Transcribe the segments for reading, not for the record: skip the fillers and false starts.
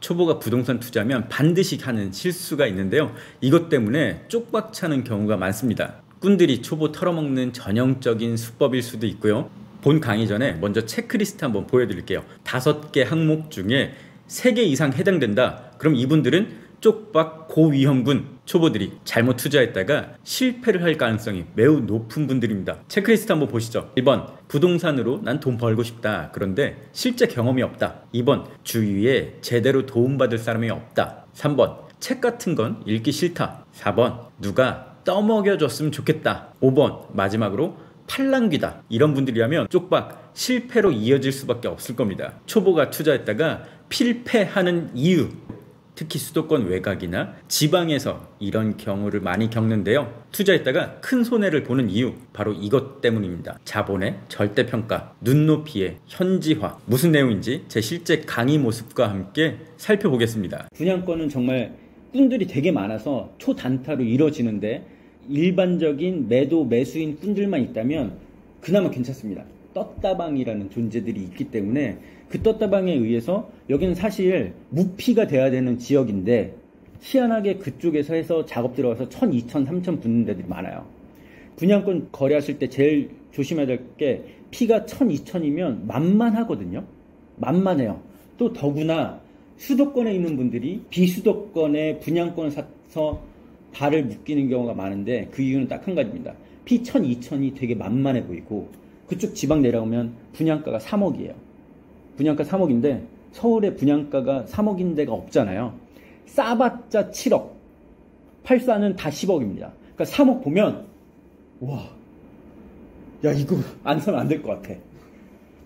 초보가 부동산 투자하면 반드시 하는 실수가 있는데요. 이것 때문에 쪽박 차는 경우가 많습니다. 꾼들이 초보 털어먹는 전형적인 수법일 수도 있고요. 본 강의 전에 먼저 체크리스트 한번 보여드릴게요. 5개 항목 중에 3개 이상 해당된다. 그럼 이분들은 쪽박 고위험군 초보들이 잘못 투자했다가 실패를 할 가능성이 매우 높은 분들입니다. 체크리스트 한번 보시죠. 1번, 부동산으로 난 돈 벌고 싶다. 그런데 실제 경험이 없다. 2번, 주위에 제대로 도움받을 사람이 없다. 3번, 책 같은 건 읽기 싫다. 4번, 누가 떠먹여줬으면 좋겠다. 5번, 마지막으로 팔랑귀다. 이런 분들이라면 쪽박 실패로 이어질 수밖에 없을 겁니다. 초보가 투자했다가 필패하는 이유, 특히 수도권 외곽이나 지방에서 이런 경우를 많이 겪는데요. 투자했다가 큰 손해를 보는 이유, 바로 이것 때문입니다. 자본의 절대평가, 눈높이의 현지화. 무슨 내용인지 제 실제 강의 모습과 함께 살펴보겠습니다. 분양권은 정말 꾼들이 되게 많아서 초단타로 이루어지는데 일반적인 매도 매수인 꾼들만 있다면 그나마 괜찮습니다. 떴다방이라는 존재들이 있기 때문에 그 떴다방에 의해서 여기는 사실 무피가 돼야 되는 지역인데 희한하게 그쪽에서 해서 작업 들어가서 1000, 2000, 3000 붙는 데들이 많아요. 분양권 거래하실 때 제일 조심해야 될 게 피가 1000, 2000이면 만만하거든요. 만만해요. 또 더구나 수도권에 있는 분들이 비수도권에 분양권을 사서 발을 묶이는 경우가 많은데 그 이유는 딱 한 가지입니다. 피 1000, 2000이 되게 만만해 보이고 그쪽 지방 내려오면 분양가가 3억이에요. 분양가 3억인데 서울에 분양가가 3억인 데가 없잖아요. 싸봤자 7억. 84는 다 10억입니다. 그러니까 3억 보면 와, 야 이거 안 사면 안 될 것 같아.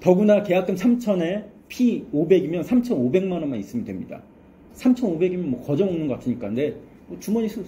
더구나 계약금 3천에 피 500이면 3,500만 원만 있으면 됩니다. 3,500이면 뭐 거저먹는 것 같으니까. 근데 뭐 주머니 쑥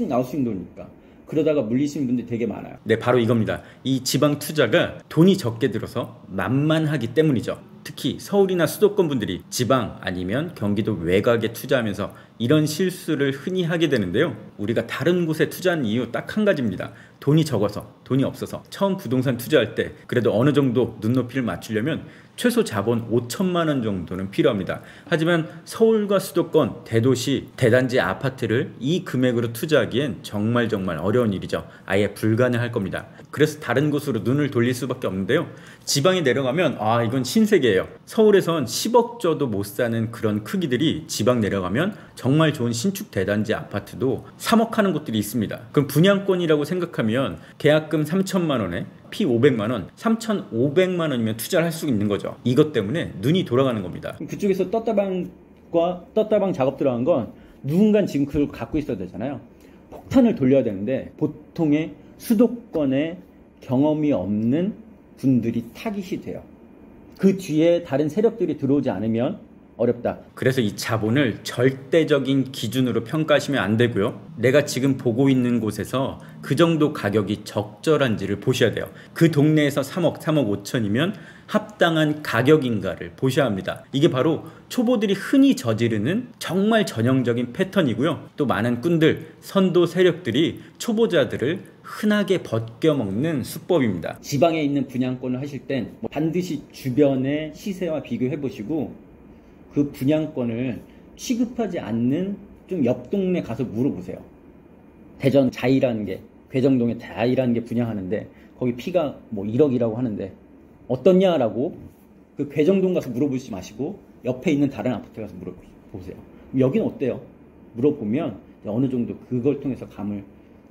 나올 수 있는 돈이니까. 그러다가 물리시는 분들이 되게 많아요. 네, 바로 이겁니다. 이 지방 투자가 돈이 적게 들어서 만만하기 때문이죠. 특히 서울이나 수도권 분들이 지방 아니면 경기도 외곽에 투자하면서 이런 실수를 흔히 하게 되는데요. 우리가 다른 곳에 투자한 이유 딱 한 가지입니다. 돈이 적어서, 돈이 없어서. 처음 부동산 투자할 때 그래도 어느 정도 눈높이를 맞추려면 최소 자본 5천만 원 정도는 필요합니다. 하지만 서울과 수도권, 대도시, 대단지 아파트를 이 금액으로 투자하기엔 정말 어려운 일이죠. 아예 불가능할 겁니다. 그래서 다른 곳으로 눈을 돌릴 수밖에 없는데요. 지방에 내려가면 이건 신세계예요. 서울에선 10억 줘도 못 사는 그런 크기들이 지방 내려가면 정말 좋은 신축 대단지 아파트도 3억 하는 곳들이 있습니다. 그럼 분양권이라고 생각하면 계약금 3천만 원에 피 500만 원, 3,500만 원이면 투자를 할 수 있는 거죠. 이것 때문에 눈이 돌아가는 겁니다. 그쪽에서 떴다방 작업 들어간 건 누군가 지금 그걸 갖고 있어야 되잖아요. 폭탄을 돌려야 되는데 보통의 수도권에 경험이 없는 분들이 타깃이 돼요. 그 뒤에 다른 세력들이 들어오지 않으면 어렵다. 그래서 이 자본을 절대적인 기준으로 평가하시면 안 되고요. 내가 지금 보고 있는 곳에서 그 정도 가격이 적절한지를 보셔야 돼요. 그 동네에서 3억 5천이면 합당한 가격인가를 보셔야 합니다. 이게 바로 초보들이 흔히 저지르는 정말 전형적인 패턴이고요. 또 많은 꾼들, 선도 세력들이 초보자들을 흔하게 벗겨먹는 수법입니다. 지방에 있는 분양권을 하실 땐 반드시 주변의 시세와 비교해 보시고 그 분양권을 취급하지 않는 좀 옆 동네 가서 물어보세요. 대전 자이라는 게, 괴정동에 자이라는 게 분양하는데 거기 피가 뭐 1억이라고 하는데 어떻냐라고 그 괴정동 가서 물어보지 마시고 옆에 있는 다른 아파트 가서 물어보세요. 여기는 어때요? 물어보면 어느 정도 그걸 통해서 감을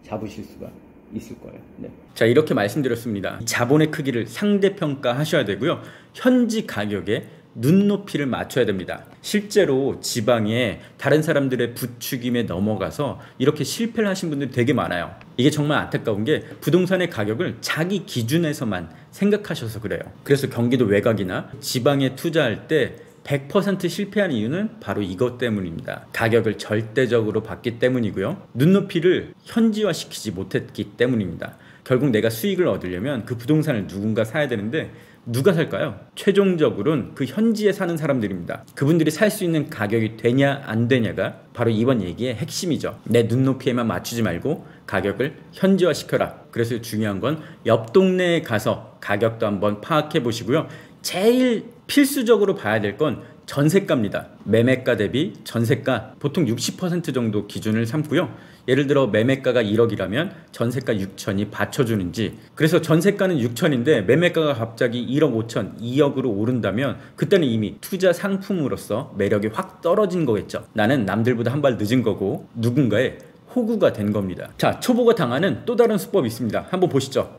잡으실 수가 있을 거예요. 네. 자, 이렇게 말씀드렸습니다. 자본의 크기를 상대평가 하셔야 되고요. 현지 가격에 눈높이를 맞춰야 됩니다. 실제로 지방에 다른 사람들의 부추김에 넘어가서 이렇게 실패를 하신 분들이 되게 많아요. 이게 정말 안타까운 게 부동산의 가격을 자기 기준에서만 생각하셔서 그래요. 그래서 경기도 외곽이나 지방에 투자할 때 100% 실패한 이유는 바로 이것 때문입니다. 가격을 절대적으로 봤기 때문이고요. 눈높이를 현지화시키지 못했기 때문입니다. 결국 내가 수익을 얻으려면 그 부동산을 누군가 사야 되는데 누가 살까요? 최종적으로는 그 현지에 사는 사람들입니다. 그분들이 살 수 있는 가격이 되냐 안 되냐가 바로 이번 얘기의 핵심이죠. 내 눈높이에만 맞추지 말고 가격을 현지화 시켜라. 그래서 중요한 건 옆 동네에 가서 가격도 한번 파악해 보시고요. 제일 필수적으로 봐야 될 건 전세가입니다. 매매가 대비 전세가 보통 60% 정도 기준을 삼고요. 예를 들어 매매가가 1억이라면 전세가 6천이 받쳐주는지, 그래서 전세가는 6천인데 매매가가 갑자기 1억 5천, 2억으로 오른다면 그때는 이미 투자 상품으로서 매력이 확 떨어진 거겠죠. 나는 남들보다 한 발 늦은 거고 누군가의 호구가 된 겁니다. 자, 초보가 당하는 또 다른 수법이 있습니다. 한번 보시죠.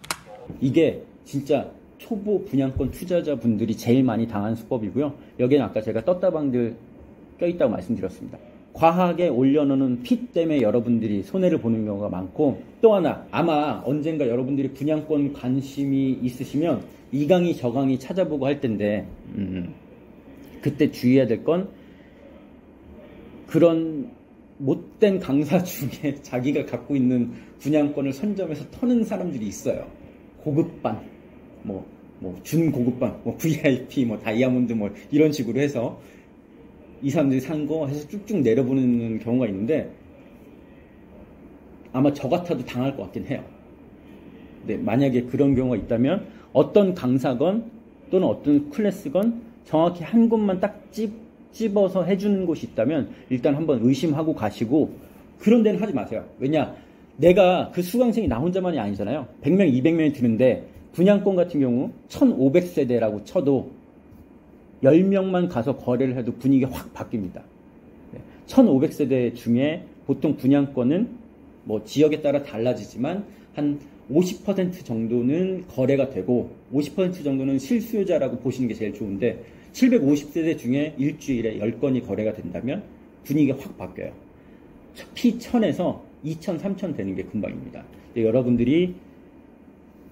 이게 진짜 초보 분양권 투자자분들이 제일 많이 당하는 수법이고요. 여기는 아까 제가 떴다방들 껴있다고 말씀드렸습니다. 과하게 올려놓는 피 때문에 여러분들이 손해를 보는 경우가 많고, 또 하나 아마 언젠가 여러분들이 분양권 관심이 있으시면 이 강의 저 강의 찾아보고 할 텐데 그때 주의해야 될 건 그런 못된 강사 중에 자기가 갖고 있는 분양권을 선점해서 터는 사람들이 있어요. 고급반, 준고급반, VIP, 다이아몬드 이런 식으로 해서 이 사람들이 산 거 해서 쭉쭉 내려보는 경우가 있는데 아마 저 같아도 당할 것 같긴 해요. 네, 만약에 그런 경우가 있다면 어떤 강사건 또는 어떤 클래스건 정확히 한 곳만 딱 집어서 해주는 곳이 있다면 일단 한번 의심하고 가시고, 그런 데는 하지 마세요. 왜냐, 내가 그 수강생이 나 혼자만이 아니잖아요. 100명, 200명이 드는데 분양권 같은 경우 1500세대라고 쳐도 10명만 가서 거래를 해도 분위기가 확 바뀝니다. 1500세대 중에 보통 분양권은 지역에 따라 달라지지만 한 50% 정도는 거래가 되고 50% 정도는 실수요자라고 보시는 게 제일 좋은데, 750세대 중에 일주일에 10건이 거래가 된다면 분위기가 확 바뀌어요. 피 1000에서 2000, 3000 되는 게 금방입니다. 여러분들이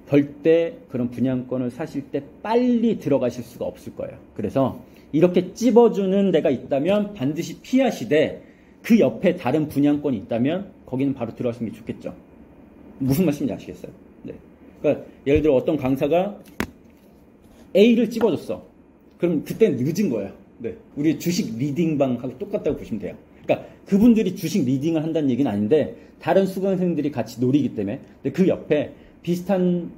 절대 그런 분양권을 사실 때 빨리 들어가실 수가 없을 거예요. 그래서 이렇게 찝어주는 데가 있다면 반드시 피하시되, 그 옆에 다른 분양권이 있다면 거기는 바로 들어가시는 게 좋겠죠. 무슨 말씀인지 아시겠어요? 네. 그러니까 예를 들어 어떤 강사가 A를 찝어줬어. 그럼 그때는 늦은 거예요. 네. 우리 주식 리딩방하고 똑같다고 보시면 돼요. 그러니까 그분들이 주식 리딩을 한다는 얘기는 아닌데 다른 수강생들이 같이 노리기 때문에, 근데 그 옆에 비슷한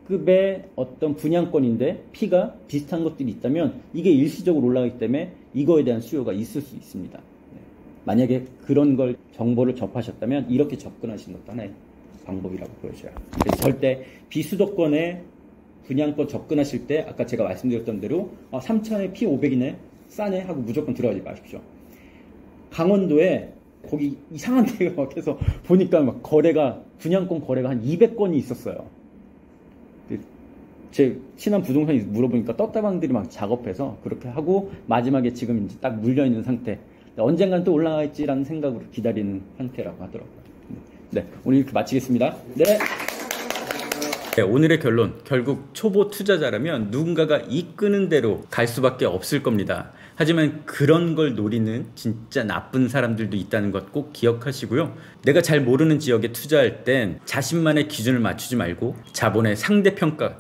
급의 어떤 분양권인데 피가 비슷한 것들이 있다면 이게 일시적으로 올라가기 때문에 이거에 대한 수요가 있을 수 있습니다. 네. 만약에 그런 걸 정보를 접하셨다면 이렇게 접근하시는 것도 하나의 방법이라고 보여져요. 그래서 절대 비수도권에 분양권 접근하실 때 아까 제가 말씀드렸던 대로 3천에 피 500이네 싸네 하고 무조건 들어가지 마십시오. 강원도에 거기 이상한 데가 막 해서 보니까 막 분양권 거래가 한 200건이 있었어요. 제 친한 부동산이 물어보니까 떴다방들이 막 작업해서 그렇게 하고 마지막에 지금 이제 딱 물려있는 상태, 언젠간 또 올라갈지라는 생각으로 기다리는 상태라고 하더라고요. 네, 오늘 이렇게 마치겠습니다. 네. 네, 오늘의 결론, 결국 초보 투자자라면 누군가가 이끄는 대로 갈 수밖에 없을 겁니다. 하지만 그런 걸 노리는 진짜 나쁜 사람들도 있다는 것 꼭 기억하시고요. 내가 잘 모르는 지역에 투자할 땐 자신만의 기준을 맞추지 말고 자본의 상대평가,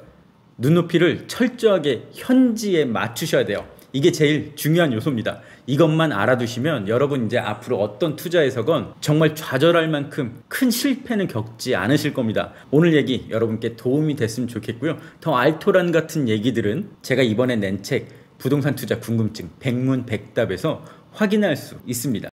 눈높이를 철저하게 현지에 맞추셔야 돼요. 이게 제일 중요한 요소입니다. 이것만 알아두시면 여러분 이제 앞으로 어떤 투자에서건 정말 좌절할 만큼 큰 실패는 겪지 않으실 겁니다. 오늘 얘기 여러분께 도움이 됐으면 좋겠고요. 더 알토란 같은 얘기들은 제가 이번에 낸 책 부동산 투자 궁금증 백문백답에서 확인할 수 있습니다.